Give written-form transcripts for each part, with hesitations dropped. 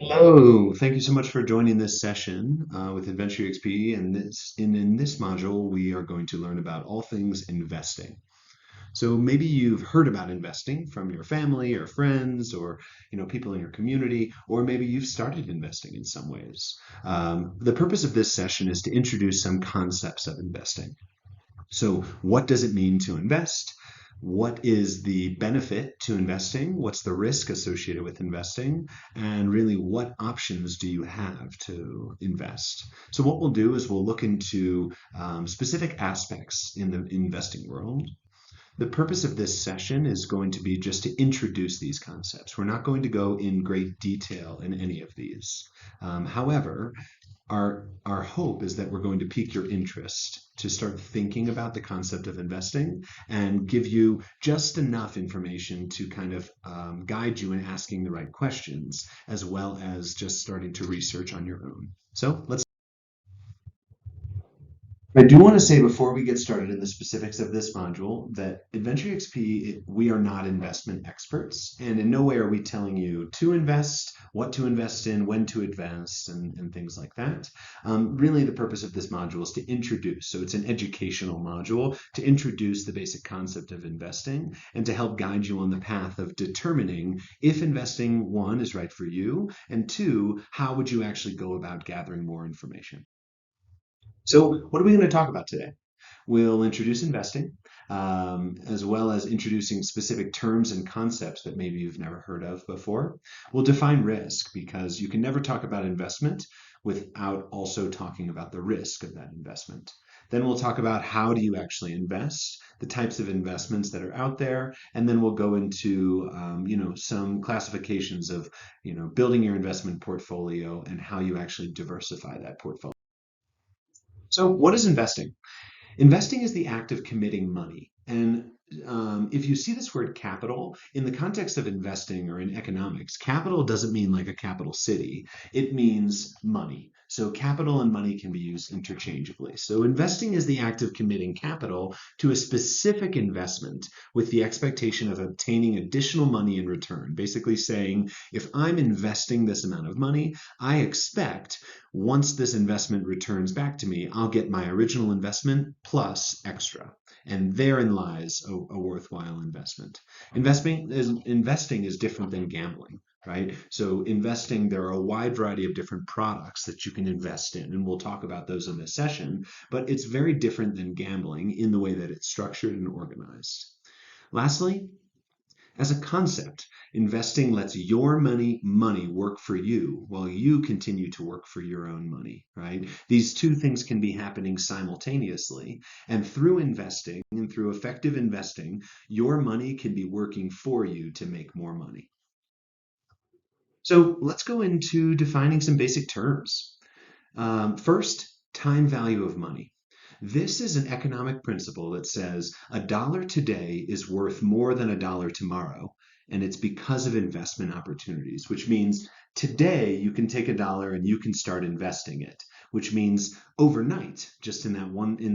Hello, thank you so much for joining this session with AdventureEXP. And in this module, we are going to learn about all things investing. So maybe you've heard about investing from your family or friends or people in your community, or maybe you've started investing in some ways. The purpose of this session is to introduce some concepts of investing. So, what does it mean to invest? What is the benefit to investing? What's the risk associated with investing? And really, what options do you have to invest? So, what we'll do is we'll look into specific aspects in the investing world. The purpose of this session is going to be just to introduce these concepts. We're not going to go in great detail in any of these. However, our hope is that we're going to pique your interest to start thinking about the concept of investing and give you just enough information to kind of guide you in asking the right questions, as well as just starting to research on your own. So let's I do want to say before we get started in the specifics of this module that Adventure XP, we are not investment experts, and in no way are we telling you to invest, what to invest in, when to invest, and things like that. Really, the purpose of this module is to introduce, so it's an educational module to introduce the basic concept of investing and to help guide you on the path of determining if investing, one, is right for you, and two, how would you actually go about gathering more information. So, what are we going to talk about today? We'll introduce investing, as well as introducing specific terms and concepts that maybe you've never heard of before. We'll define risk because you can never talk about investment without also talking about the risk of that investment. Then we'll talk about how do you actually invest, the types of investments that are out there, and then we'll go into some classifications of building your investment portfolio and how you actually diversify that portfolio. So, what is investing? Investing is the act of committing money. And if you see this word capital in the context of investing or in economics, capital doesn't mean like a capital city, it means money. So capital and money can be used interchangeably. So investing is the act of committing capital to a specific investment with the expectation of obtaining additional money in return. Basically saying, if I'm investing this amount of money, I expect once this investment returns back to me, I'll get my original investment plus extra. And therein lies a worthwhile investment. Investing is different than gambling, right? So investing, there are a wide variety of different products that you can invest in, and we'll talk about those in this session, but it's very different than gambling in the way that it's structured and organized. Lastly, as a concept, investing lets your money work for you while you continue to work for your own money, right? These two things can be happening simultaneously. And through investing and through effective investing, your money can be working for you to make more money. So let's go into defining some basic terms. First, time value of money. This is an economic principle that says a dollar today is worth more than a dollar tomorrow, and it's because of investment opportunities, which means today you can take a dollar and you can start investing it, which means overnight, just in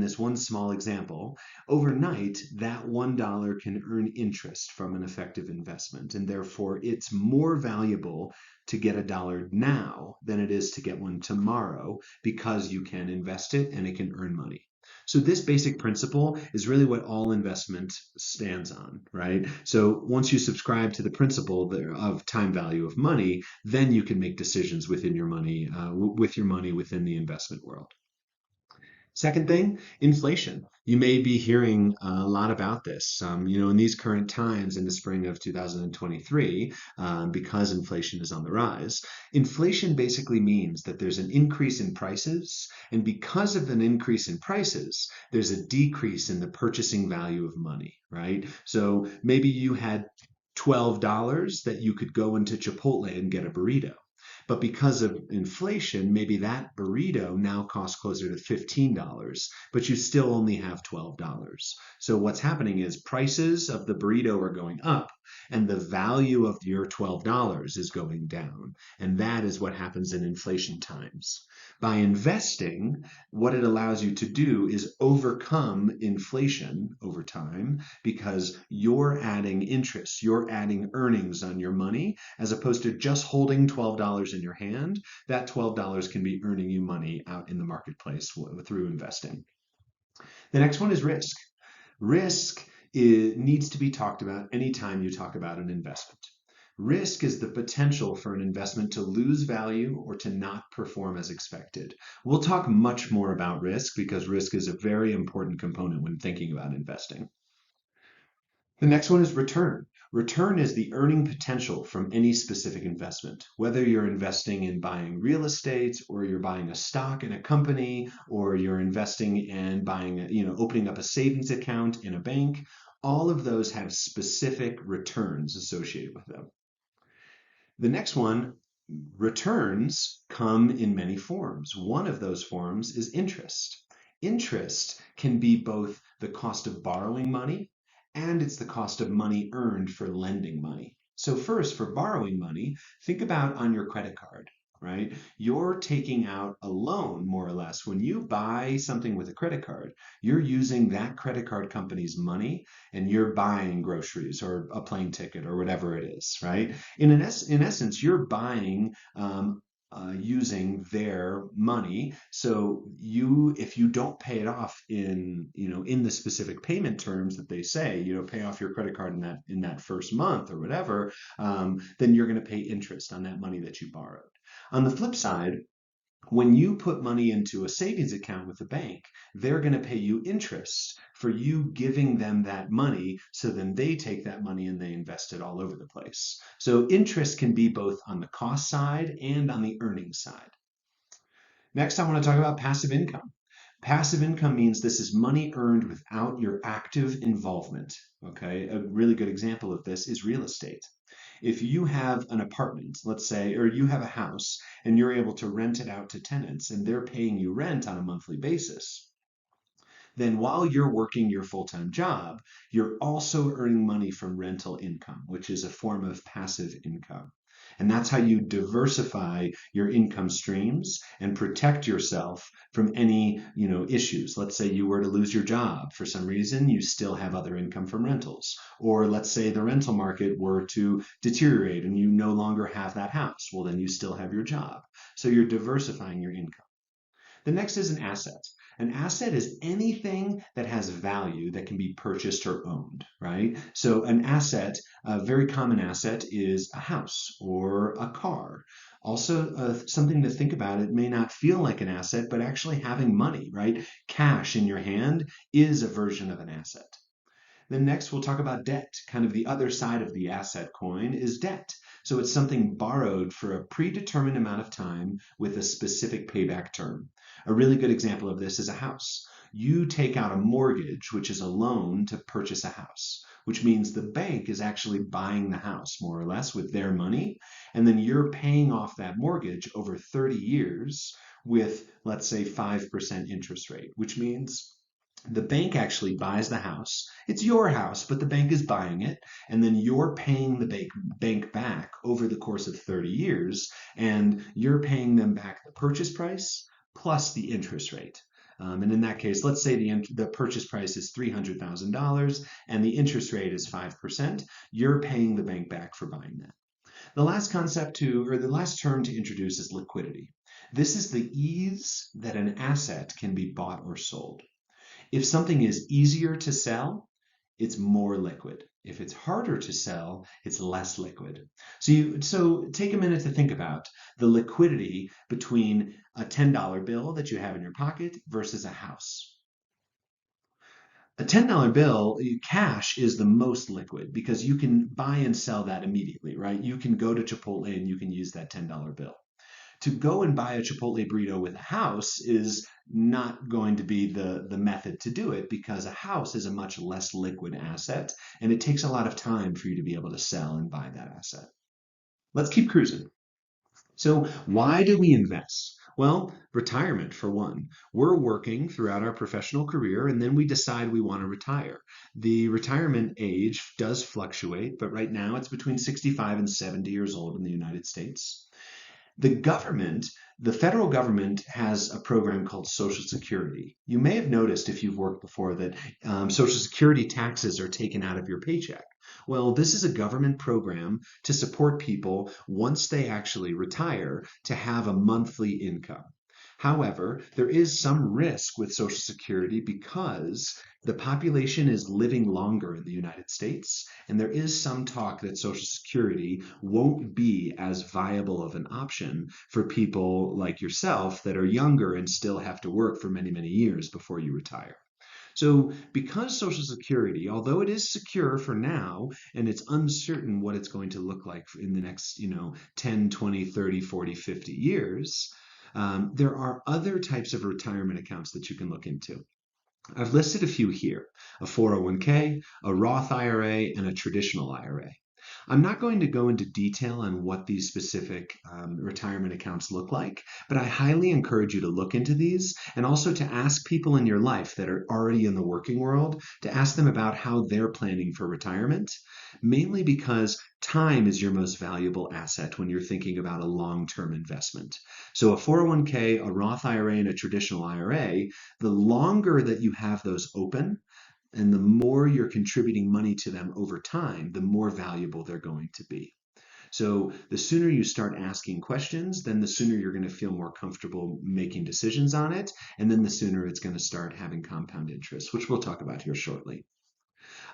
this one small example, overnight that $1 can earn interest from an effective investment, and therefore it's more valuable to get a dollar now than it is to get one tomorrow because you can invest it and it can earn money. So this basic principle is really what all investment stands on, right? So once you subscribe to the principle of time value of money, then you can make decisions within your money, with your money within the investment world. Second thing, inflation. You may be hearing a lot about this. In these current times in the spring of 2023, because inflation is on the rise, inflation basically means that there's an increase in prices, and because of an increase in prices, there's a decrease in the purchasing value of money, right? So maybe you had $12 that you could go into Chipotle and get a burrito. But because of inflation, maybe that burrito now costs closer to $15, but you still only have $12. So what's happening is prices of the burrito are going up and the value of your $12 is going down. And that is what happens in inflation times. By investing, what it allows you to do is overcome inflation over time because you're adding interest, you're adding earnings on your money as opposed to just holding $12 in your hand, that $12 can be earning you money out in the marketplace through investing. The next one is risk. Risk needs to be talked about anytime you talk about an investment. Risk is the potential for an investment to lose value or to not perform as expected. We'll talk much more about risk because risk is a very important component when thinking about investing. The next one is return. Return is the earning potential from any specific investment. Whether you're investing in buying real estate, or you're buying a stock in a company, or you're investing and buying, opening up a savings account in a bank, all of those have specific returns associated with them. The next one, returns come in many forms. One of those forms is interest. Interest can be both the cost of borrowing money and it's the cost of money earned for lending money. So first, for borrowing money, think about on your credit card, right? You're taking out a loan, more or less. When you buy something with a credit card, you're using that credit card company's money and you're buying groceries or a plane ticket or whatever it is, right? In essence, you're buying using their money. So if you don't pay it off in the specific payment terms that they say, pay off your credit card in that first month or whatever, then you're going to pay interest on that money that you borrowed. On the flip side, when you put money into a savings account with a bank, they're going to pay you interest for you giving them that money, so then they take that money and they invest it all over the place. So interest can be both on the cost side and on the earning side. Next, I want to talk about passive income. Passive income means this is money earned without your active involvement. Okay, a really good example of this is real estate. If you have an apartment, let's say, or you have a house and you're able to rent it out to tenants and they're paying you rent on a monthly basis, then while you're working your full-time job, you're also earning money from rental income, which is a form of passive income. And that's how you diversify your income streams and protect yourself from any, issues. Let's say you were to lose your job for some reason, you still have other income from rentals. Or let's say the rental market were to deteriorate and you no longer have that house. Well, then you still have your job. So you're diversifying your income. The next is an asset. An asset is anything that has value that can be purchased or owned, right? So an asset, a very common asset, is a house or a car. Also, something to think about, it may not feel like an asset, but actually having money, right? Cash in your hand is a version of an asset. Then next we'll talk about debt. Kind of the other side of the asset coin is debt. So it's something borrowed for a predetermined amount of time with a specific payback term. A really good example of this is a house. You take out a mortgage, which is a loan to purchase a house, which means the bank is actually buying the house more or less with their money, and then you're paying off that mortgage over 30 years with, let's say, 5% interest rate, which means the bank actually buys the house. It's your house, but the bank is buying it. And then you're paying the bank back over the course of 30 years. And you're paying them back the purchase price plus the interest rate. And in that case, let's say the purchase price is $300,000 and the interest rate is 5%. You're paying the bank back for buying that. The last the last term to introduce is liquidity. This is the ease that an asset can be bought or sold. If something is easier to sell, it's more liquid. If it's harder to sell, it's less liquid. So take a minute to think about the liquidity between a $10 bill that you have in your pocket versus a house. A $10 bill, cash is the most liquid because you can buy and sell that immediately, right? You can go to Chipotle and you can use that $10 bill. To go and buy a Chipotle burrito with a house is not going to be the method to do it, because a house is a much less liquid asset and it takes a lot of time for you to be able to sell and buy that asset. Let's keep cruising. So why do we invest? Well, retirement for one. We're working throughout our professional career and then we decide we want to retire. The retirement age does fluctuate, but right now it's between 65 and 70 years old in the United States. The government, the federal government has a program called Social Security. You may have noticed if you've worked before that Social Security taxes are taken out of your paycheck. Well, this is a government program to support people once they actually retire to have a monthly income. However, there is some risk with Social Security because the population is living longer in the United States, and there is some talk that Social Security won't be as viable of an option for people like yourself that are younger and still have to work for many, many years before you retire. So, because Social Security, although it is secure for now, and it's uncertain what it's going to look like in the next, 10, 20, 30, 40, 50 years, there are other types of retirement accounts that you can look into. I've listed a few here: a 401k, a Roth IRA, and a traditional IRA. I'm not going to go into detail on what these specific retirement accounts look like, but I highly encourage you to look into these and also to ask people in your life that are already in the working world to ask them about how they're planning for retirement, mainly because time is your most valuable asset when you're thinking about a long-term investment. So a 401k, a Roth IRA, and a traditional IRA, the longer that you have those open, and the more you're contributing money to them over time, the more valuable they're going to be. So the sooner you start asking questions, then the sooner you're going to feel more comfortable making decisions on it. And then the sooner it's going to start having compound interest, which we'll talk about here shortly.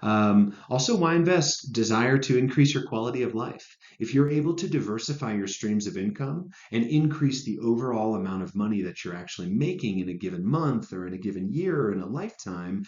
Also, why invest? Desire to increase your quality of life. If you're able to diversify your streams of income and increase the overall amount of money that you're actually making in a given month or in a given year or in a lifetime,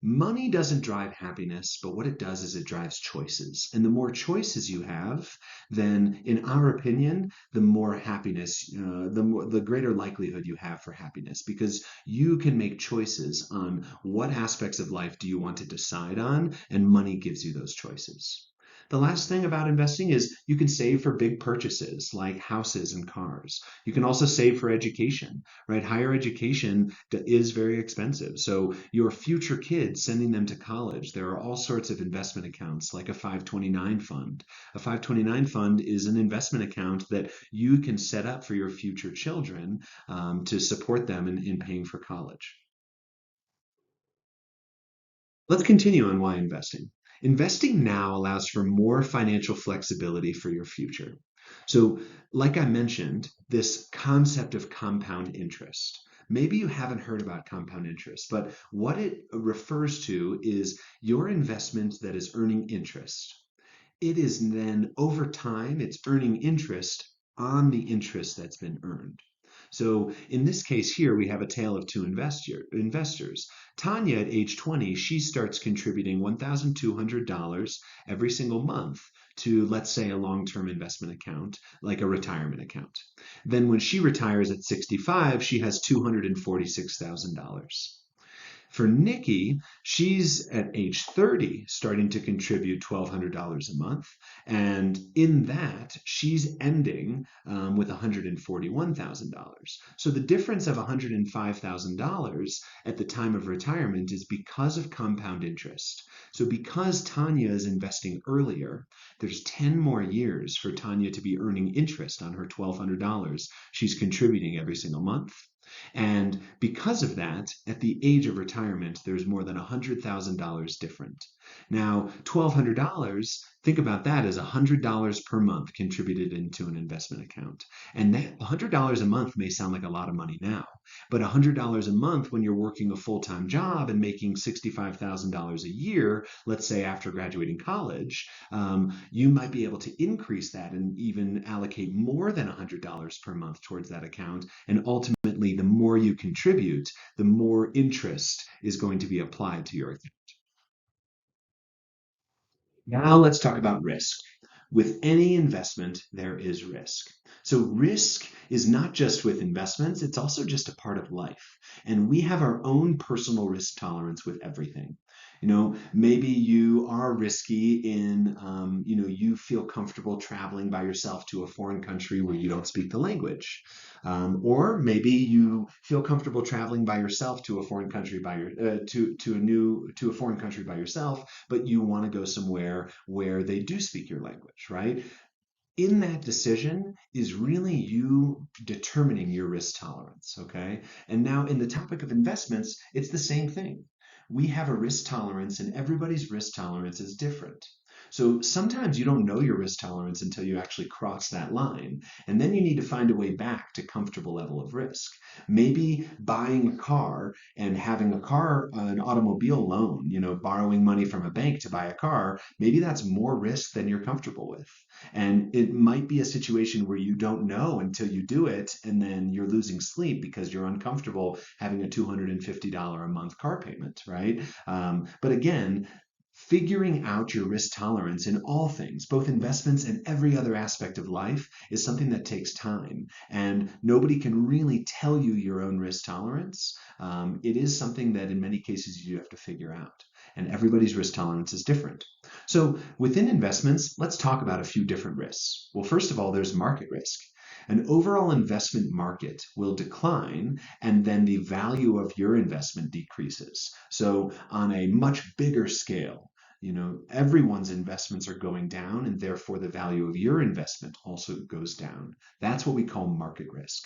money doesn't drive happiness, but what it does is it drives choices. And the more choices you have, then, in our opinion, the more happiness, the greater likelihood you have for happiness, because you can make choices on what aspects of life do you want to decide on, and money gives you those choices. The last thing about investing is you can save for big purchases like houses and cars. You can also save for education, right? Higher education is very expensive. So your future kids, sending them to college, there are all sorts of investment accounts like a 529 fund. A 529 fund is an investment account that you can set up for your future children to support them in paying for college. Let's continue on why investing. Investing now allows for more financial flexibility for your future. So, like I mentioned, this concept of compound interest. Maybe you haven't heard about compound interest, but what it refers to is your investment that is earning interest. It is then over time, it's earning interest on the interest that's been earned. So in this case here, we have a tale of two investors. Tanya, at age 20, she starts contributing $1,200 every single month to, let's say, a long-term investment account, like a retirement account. Then when she retires at 65, she has $246,000. For Nikki, she's at age 30 starting to contribute $1,200 a month. And in that, she's ending with $141,000. So the difference of $105,000 at the time of retirement is because of compound interest. So because Tanya is investing earlier, there's 10 more years for Tanya to be earning interest on her $1,200 she's contributing every single month. And because of that, at the age of retirement, there's more than $100,000 different. Now, $1,200, think about that as $100 per month contributed into an investment account. And that $100 a month may sound like a lot of money now, but $100 a month when you're working a full-time job and making $65,000 a year, let's say after graduating college, you might be able to increase that and even allocate more than $100 per month towards that account. And ultimately, the more you contribute, the more interest is going to be applied to your account. Now let's talk about risk. With any investment, there is risk. So risk is not just with investments, it's also just a part of life. And we have our own personal risk tolerance with everything. Maybe you are risky in, you feel comfortable traveling by yourself to a foreign country where you don't speak the language. Or maybe you feel comfortable traveling by yourself to a foreign country to a foreign country by yourself, but you want to go somewhere where they do speak your language, right? In that decision is really you determining your risk tolerance, okay? And now in the topic of investments, it's the same thing. We have a risk tolerance and everybody's risk tolerance is different. So sometimes you don't know your risk tolerance until you actually cross that line. And then you need to find a way back to comfortable level of risk. Maybe buying a car and having a car, an automobile loan, borrowing money from a bank to buy a car, maybe that's more risk than you're comfortable with. And it might be a situation where you don't know until you do it, and then you're losing sleep because you're uncomfortable having a $250 a month car payment, right? But again, figuring out your risk tolerance in all things, both investments and every other aspect of life, is something that takes time. And nobody can really tell you your own risk tolerance. It is something that in many cases you have to figure out. And everybody's risk tolerance is different. So within investments, let's talk about a few different risks. Well, first of all, there's market risk. An overall investment market will decline, and then the value of your investment decreases. So, on a much bigger scale, everyone's investments are going down, and therefore the value of your investment also goes down. That's what we call market risk.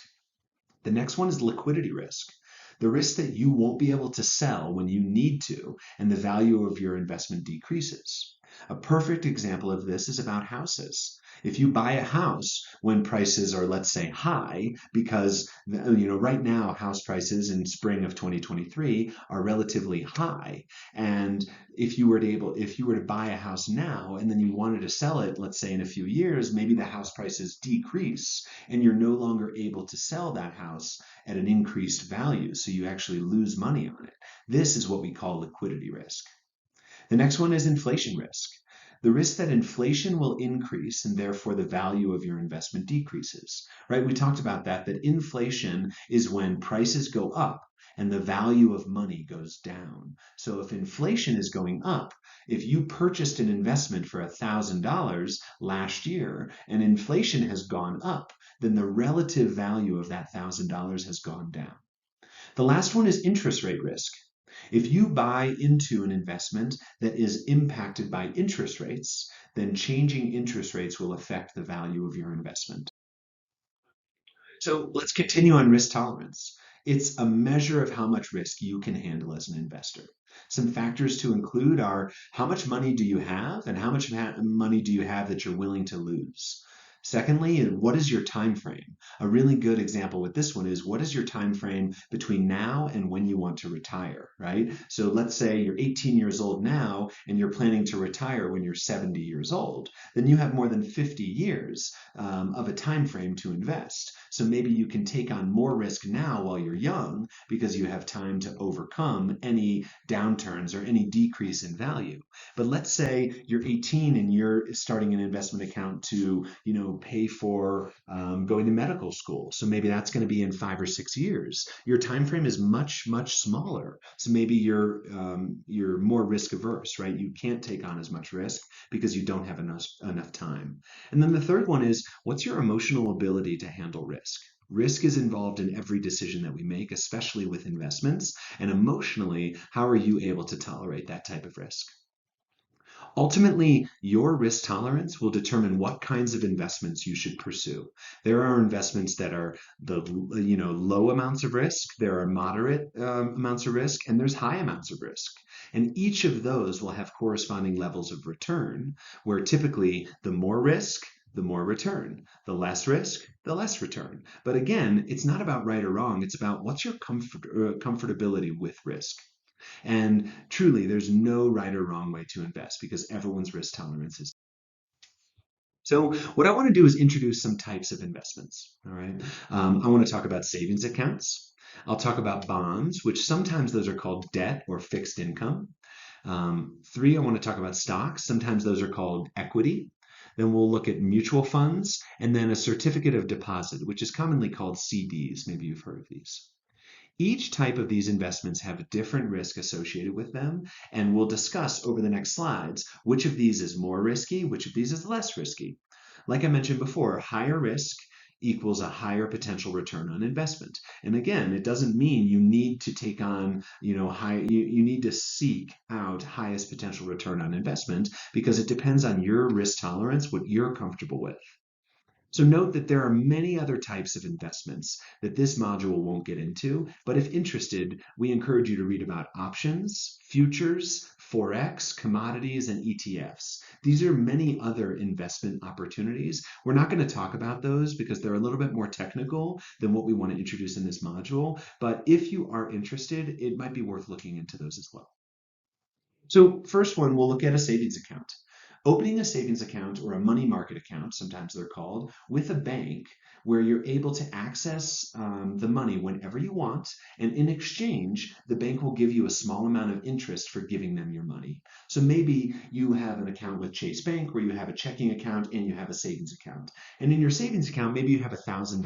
The next one is liquidity risk. The risk that you won't be able to sell when you need to, and the value of your investment decreases. A perfect example of this is about houses. If you buy a house when prices are, let's say, high, because right now house prices in spring of 2023 are relatively high, and if you were to buy a house now and then you wanted to sell it, let's say in a few years, maybe the house prices decrease and you're no longer able to sell that house at an increased value, so you actually lose money on it. This is what we call liquidity risk. The next one is inflation risk. The risk that inflation will increase and therefore the value of your investment decreases, right? We talked about that inflation is when prices go up and the value of money goes down. So if inflation is going up, if you purchased an investment for $1,000 last year and inflation has gone up, then the relative value of that $1,000 has gone down. The last one is interest rate risk. If you buy into an investment that is impacted by interest rates, then changing interest rates will affect the value of your investment. So let's continue on risk tolerance. It's a measure of how much risk you can handle as an investor. Some factors to include are how much money do you have and how much money do you have that you're willing to lose? Secondly, what is your time frame? A really good example with this one is what is your time frame between now and when you want to retire, right? So let's say you're 18 years old now and you're planning to retire when you're 70 years old. Then you have more than 50 years of a time frame to invest. So maybe you can take on more risk now while you're young because you have time to overcome any downturns or any decrease in value. But let's say you're 18 and you're starting an investment account to, pay for going to medical school. So maybe that's going to be in 5 or 6 years. Your time frame is much, much smaller. So maybe you're more risk averse, right? You can't take on as much risk because you don't have enough time. And then the third one is what's your emotional ability to handle risk? Risk is involved in every decision that we make, especially with investments. And emotionally, how are you able to tolerate that type of risk? Ultimately, your risk tolerance will determine what kinds of investments you should pursue. There are investments that are the low amounts of risk, there are moderate amounts of risk, and there's high amounts of risk. And each of those will have corresponding levels of return, where typically the more risk, the more return. The less risk, the less return. But again, it's not about right or wrong. It's about what's your comfortability with risk. And truly, there's no right or wrong way to invest because everyone's risk tolerance is. So, what I want to do is introduce some types of investments. All right. I want to talk about savings accounts. I'll talk about bonds, which sometimes those are called debt or fixed income. Three, I want to talk about stocks. Sometimes those are called equity. Then we'll look at mutual funds and then a certificate of deposit, which is commonly called CDs. Maybe you've heard of these. Each type of these investments have a different risk associated with them, and we'll discuss over the next slides which of these is more risky, which of these is less risky. Like I mentioned before, higher risk equals a higher potential return on investment. And again, it doesn't mean you need to take on, you need to seek out highest potential return on investment because it depends on your risk tolerance, what you're comfortable with. So note that there are many other types of investments that this module won't get into, but if interested, we encourage you to read about options, futures, forex, commodities, and ETFs. These are many other investment opportunities. We're not going to talk about those because they're a little bit more technical than what we want to introduce in this module, but if you are interested, it might be worth looking into those as well. So first one, we'll look at a savings account. Opening a savings account or a money market account, sometimes they're called, with a bank where you're able to access the money whenever you want, and in exchange, the bank will give you a small amount of interest for giving them your money. So maybe you have an account with Chase Bank where you have a checking account and you have a savings account. And in your savings account, maybe you have $1,000.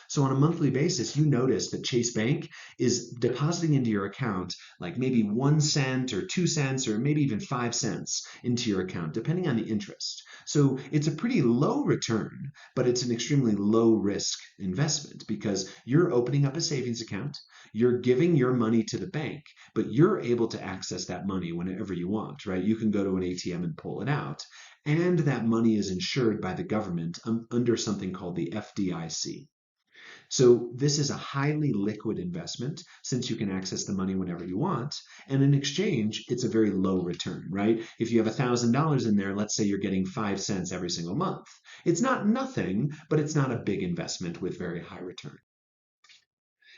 So on a monthly basis, you notice that Chase Bank is depositing into your account like maybe 1 cent or 2 cents or maybe even 5 cents into your account, depending on the interest. So it's a pretty low return, but it's an extremely low risk investment because you're opening up a savings account, you're giving your money to the bank, but you're able to access that money whenever you want, right? You can go to an ATM and pull it out. And that money is insured by the government under something called the FDIC. So this is a highly liquid investment since you can access the money whenever you want. And in exchange, it's a very low return, right? If you have $1,000 in there, let's say you're getting 5 cents every single month. It's not nothing, but it's not a big investment with very high return.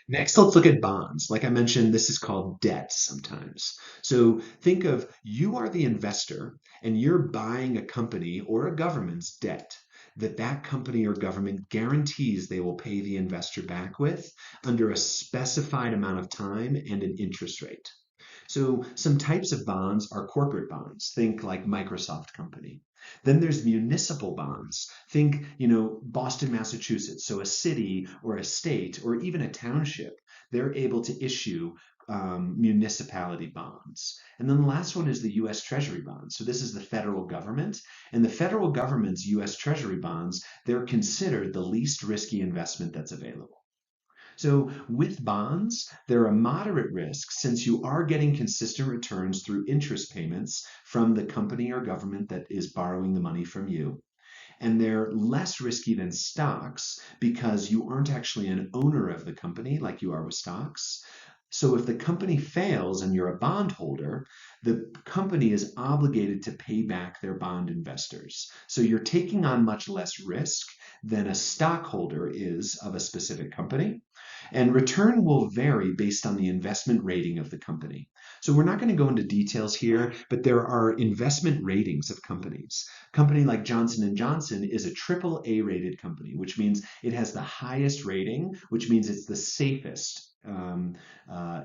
Next, let's look at bonds. Like I mentioned, this is called debt sometimes. So think of you are the investor and you're buying a company or a government's debt that company or government guarantees they will pay the investor back with under a specified amount of time and an interest rate. So some types of bonds are corporate bonds. Think like Microsoft company. Then there's municipal bonds. Think, Boston, Massachusetts. So a city or a state or even a township, they're able to issue municipality bonds. And then the last one is the US Treasury bonds. So this is the federal government. And the federal government's US Treasury bonds, they're considered the least risky investment that's available. So with bonds, they're a moderate risk since you are getting consistent returns through interest payments from the company or government that is borrowing the money from you. And they're less risky than stocks because you aren't actually an owner of the company like you are with stocks. So if the company fails and you're a bondholder, the company is obligated to pay back their bond investors. So you're taking on much less risk than a stockholder is of a specific company. And return will vary based on the investment rating of the company. So we're not going to go into details here, but there are investment ratings of companies. A company like Johnson & Johnson is a triple A rated company, which means it has the highest rating, which means it's the safest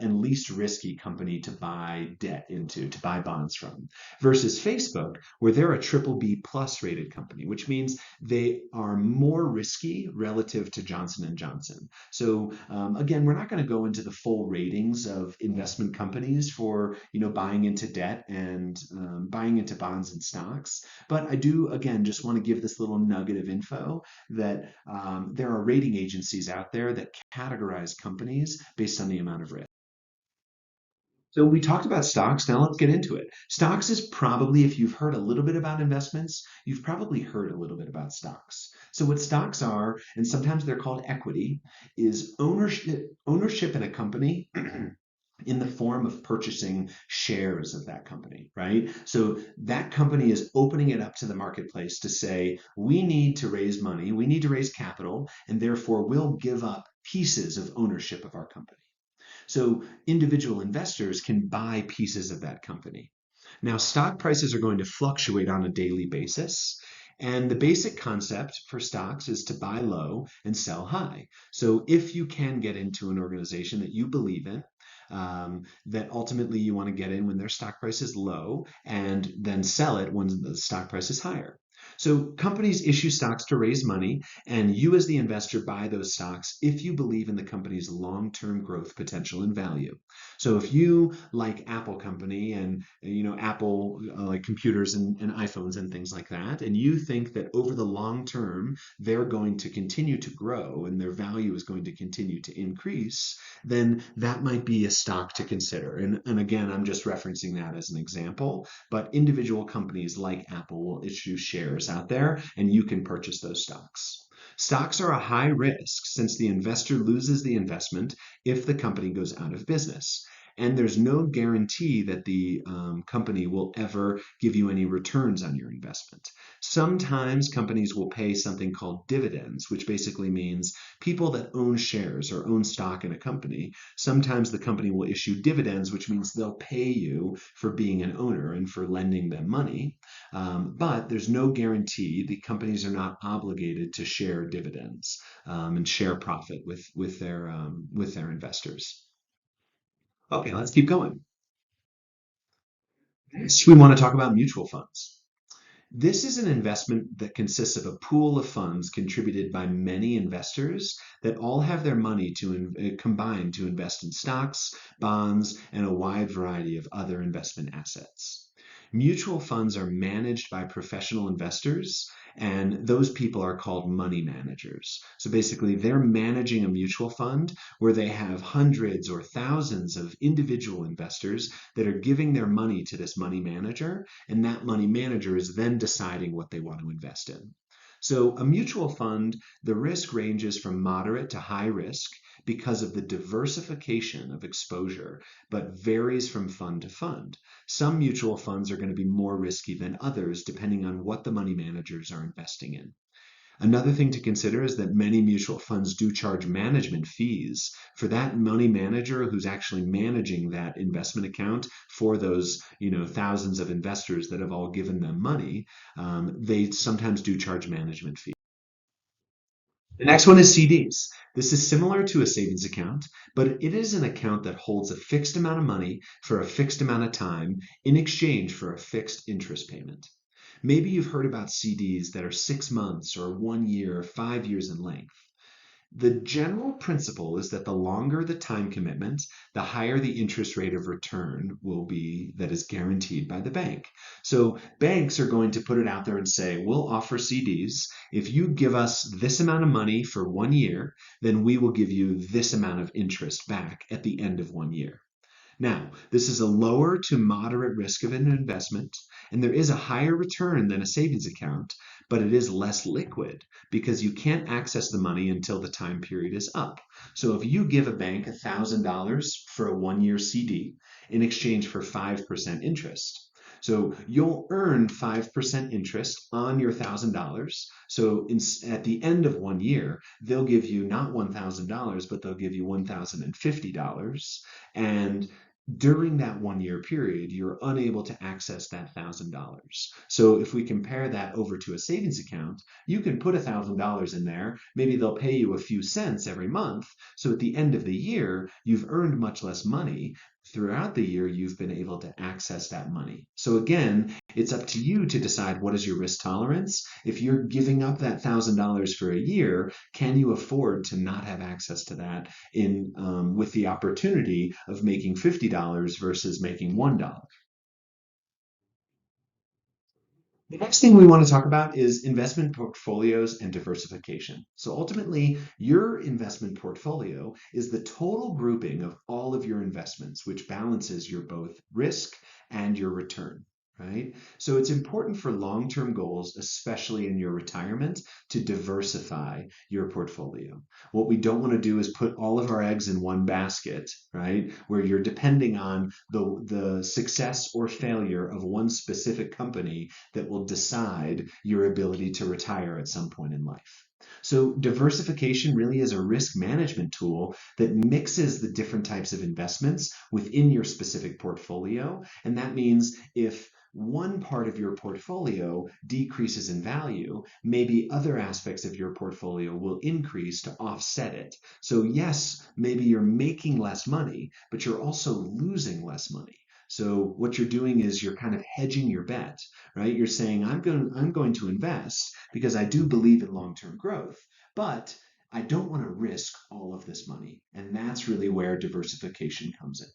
and least risky company to buy debt into, to buy bonds from, versus Facebook, where they're a triple B plus rated company, which means they are more risky relative to Johnson & Johnson. So again, we're not going to go into the full ratings of investment companies for buying into debt and buying into bonds and stocks, but I do again just want to give this little nugget of info that there are rating agencies out there that categorize companies based on the amount of risk. So we talked about stocks. Now let's get into it. Stocks is probably, if you've heard a little bit about investments, you've probably heard a little bit about stocks. So what stocks are, and sometimes they're called equity, is ownership in a company in the form of purchasing shares of that company, right? So that company is opening it up to the marketplace to say, we need to raise money, we need to raise capital, and therefore we'll give up pieces of ownership of our company. So individual investors can buy pieces of that company. Now, stock prices are going to fluctuate on a daily basis. And the basic concept for stocks is to buy low and sell high. So if you can get into an organization that you believe in, that ultimately you want to get in when their stock price is low and then sell it when the stock price is higher. So companies issue stocks to raise money, and you as the investor buy those stocks if you believe in the company's long-term growth potential and value. So if you like Apple company and Apple like computers and iPhones and things like that, and you think that over the long term they're going to continue to grow and their value is going to continue to increase, then that might be a stock to consider. And again, I'm just referencing that as an example, but individual companies like Apple will issue shares out there and you can purchase those stocks. Stocks are a high risk since the investor loses the investment if the company goes out of business. And there's no guarantee that the company will ever give you any returns on your investment. Sometimes companies will pay something called dividends, which basically means people that own shares or own stock in a company, sometimes the company will issue dividends, which means they'll pay you for being an owner and for lending them money. But there's no guarantee. The companies are not obligated to share dividends and share profit with their investors. Okay, let's keep going. Next, we want to talk about mutual funds. This is an investment that consists of a pool of funds contributed by many investors that all have their money combined to invest in stocks, bonds, and a wide variety of other investment assets. Mutual funds are managed by professional investors, and those people are called money managers. So basically, they're managing a mutual fund where they have hundreds or thousands of individual investors that are giving their money to this money manager, and that money manager is then deciding what they want to invest in. So a mutual fund, the risk ranges from moderate to high risk because of the diversification of exposure, but varies from fund to fund. Some mutual funds are going to be more risky than others depending on what the money managers are investing in. Another thing to consider is that many mutual funds do charge management fees for that money manager who's actually managing that investment account for those, thousands of investors that have all given them money. They sometimes do charge management fees. The next one is CDs. This is similar to a savings account, but it is an account that holds a fixed amount of money for a fixed amount of time in exchange for a fixed interest payment. Maybe you've heard about CDs that are 6 months or 1 year, or 5 years in length. The general principle is that the longer the time commitment, the higher the interest rate of return will be that is guaranteed by the bank. So banks are going to put it out there and say, we'll offer CDs. If you give us this amount of money for 1 year, then we will give you this amount of interest back at the end of 1 year. Now, this is a lower to moderate risk of an investment, and there is a higher return than a savings account, but it is less liquid because you can't access the money until the time period is up. So if you give a bank $1,000 for a 1 year CD in exchange for 5% interest, so you'll earn 5% interest on your $1,000. So at the end of 1 year, they'll give you not $1,000, but they'll give you $1,050. And during that 1 year period, you're unable to access that $1,000. So if we compare that over to a savings account, you can put $1,000 in there. Maybe they'll pay you a few cents every month. So at the end of the year, you've earned much less money. Throughout the year, you've been able to access that money. So again, it's up to you to decide what is your risk tolerance. If you're giving up that $1,000 for a year, can you afford to not have access to that with the opportunity of making $50 versus making $1? The next thing we want to talk about is investment portfolios and diversification. So ultimately, your investment portfolio is the total grouping of all of your investments, which balances your both risk and your return. Right? So it's important for long-term goals, especially in your retirement, to diversify your portfolio. What we don't want to do is put all of our eggs in one basket, right? Where you're depending on the success or failure of one specific company that will decide your ability to retire at some point in life. So diversification really is a risk management tool that mixes the different types of investments within your specific portfolio. And that means if one part of your portfolio decreases in value, maybe other aspects of your portfolio will increase to offset it. So yes, maybe you're making less money, but you're also losing less money. So what you're doing is you're kind of hedging your bet, right? You're saying, I'm going to invest because I do believe in long-term growth, but I don't want to risk all of this money. And that's really where diversification comes in.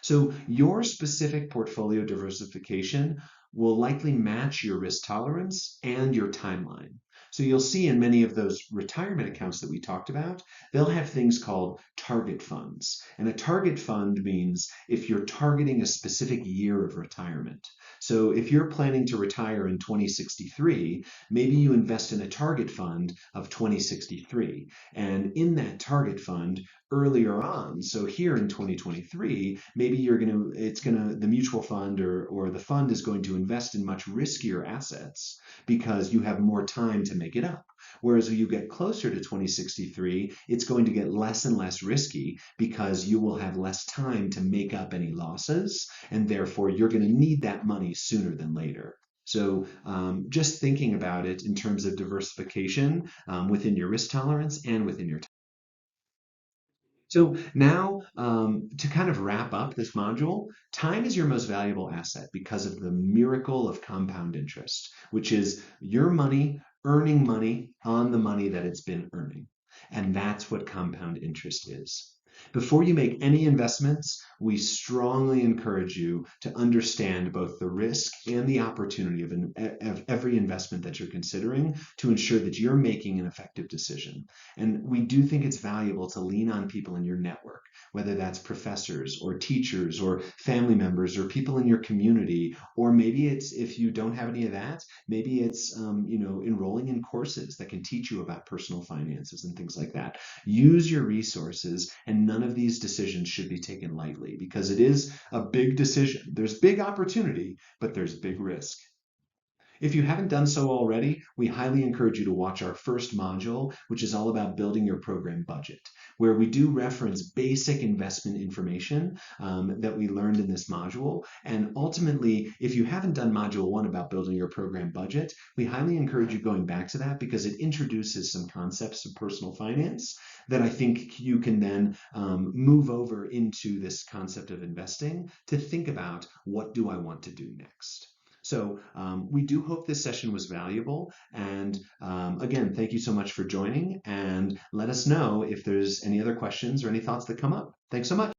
So your specific portfolio diversification will likely match your risk tolerance and your timeline. So So you'll see in many of those retirement accounts that we talked about, they'll have things called target funds. And a target fund means if you're targeting a specific year of retirement. So if you're planning to retire in 2063, maybe you invest in a target fund of 2063. And in that target fund, earlier on, so here in 2023, maybe the mutual fund or the fund is going to invest in much riskier assets because you have more time to make it up. Whereas when you get closer to 2063, it's going to get less and less risky because you will have less time to make up any losses, and therefore you're going to need that money sooner than later. So just thinking about it in terms of diversification within your risk tolerance and within your. So now, to kind of wrap up this module, time is your most valuable asset because of the miracle of compound interest, which is your money earning money on the money that it's been earning. And that's what compound interest is. Before you make any investments, we strongly encourage you to understand both the risk and the opportunity of every investment that you're considering to ensure that you're making an effective decision. And we do think it's valuable to lean on people in your network, whether that's professors or teachers or family members or people in your community, or maybe it's, if you don't have any of that, maybe it's enrolling in courses that can teach you about personal finances and things like that. Use your resources, and none of these decisions should be taken lightly because it is a big decision. There's big opportunity, but there's big risk. If you haven't done so already, we highly encourage you to watch our first module, which is all about building your program budget, where we do reference basic investment information that we learned in this module. And ultimately, if you haven't done module 1 about building your program budget, we highly encourage you going back to that because it introduces some concepts of personal finance that I think you can then move over into this concept of investing to think about, what do I want to do next? So we do hope this session was valuable. And again, thank you so much for joining, and let us know if there's any other questions or any thoughts that come up. Thanks so much.